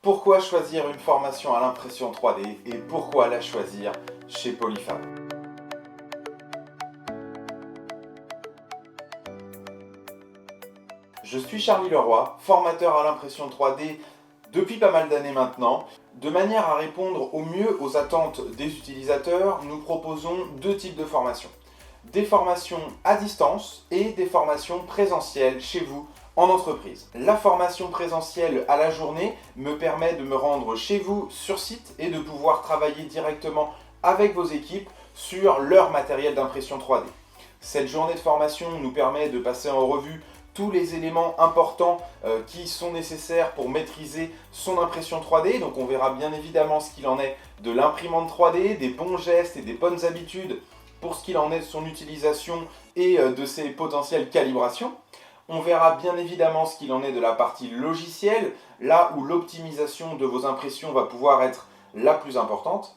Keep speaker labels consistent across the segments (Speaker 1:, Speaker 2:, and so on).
Speaker 1: Pourquoi choisir une formation à l'impression 3D et pourquoi la choisir chez Polyfab? Je suis Charlie Leroy, formateur à l'impression 3D depuis pas mal d'années maintenant. De manière à répondre au mieux aux attentes des utilisateurs, nous proposons deux types de formations. Des formations à distance et des formations présentielles chez vous en entreprise. La formation présentielle à la journée me permet de me rendre chez vous sur site et de pouvoir travailler directement avec vos équipes sur leur matériel d'impression 3D. Cette journée de formation nous permet de passer en revue tous les éléments importants qui sont nécessaires pour maîtriser son impression 3D. Donc on verra bien évidemment ce qu'il en est de l'imprimante 3D, des bons gestes et des bonnes habitudes pour ce qu'il en est de son utilisation et de ses potentielles calibrations. On verra bien évidemment ce qu'il en est de la partie logicielle, là où l'optimisation de vos impressions va pouvoir être la plus importante.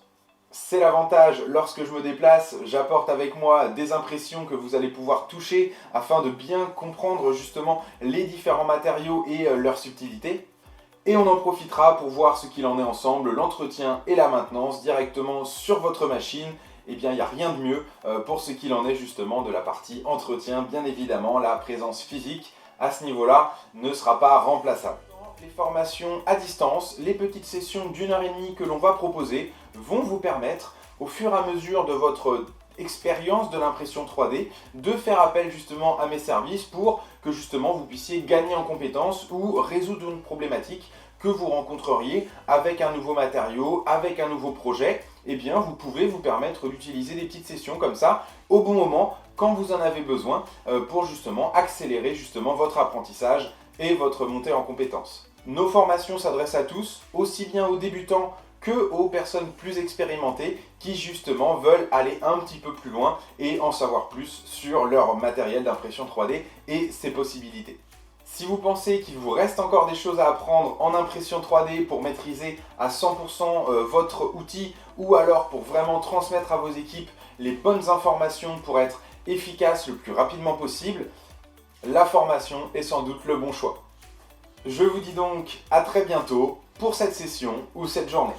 Speaker 1: C'est l'avantage, lorsque je me déplace, j'apporte avec moi des impressions que vous allez pouvoir toucher afin de bien comprendre justement les différents matériaux et leur subtilité. Et on en profitera pour voir ce qu'il en est ensemble, l'entretien et la maintenance directement sur votre machine. Eh bien, il n'y a rien de mieux pour ce qu'il en est justement de la partie entretien. Bien évidemment, la présence physique à ce niveau-là ne sera pas remplaçable. Les formations à distance, les petites sessions d'1h30 que l'on va proposer vont vous permettre, au fur et à mesure de votre expérience de l'impression 3D, de faire appel justement à mes services pour que justement vous puissiez gagner en compétences ou résoudre une problématique que vous rencontreriez avec un nouveau matériau, avec un nouveau projet. Eh bien, vous pouvez vous permettre d'utiliser des petites sessions comme ça au bon moment, quand vous en avez besoin, pour justement accélérer justement votre apprentissage et votre montée en compétences. Nos formations s'adressent à tous, aussi bien aux débutants que aux personnes plus expérimentées qui justement veulent aller un petit peu plus loin et en savoir plus sur leur matériel d'impression 3D et ses possibilités. Si vous pensez qu'il vous reste encore des choses à apprendre en impression 3D pour maîtriser à 100% votre outil ou alors pour vraiment transmettre à vos équipes les bonnes informations pour être efficace le plus rapidement possible, la formation est sans doute le bon choix. Je vous dis donc à très bientôt pour cette session ou cette journée.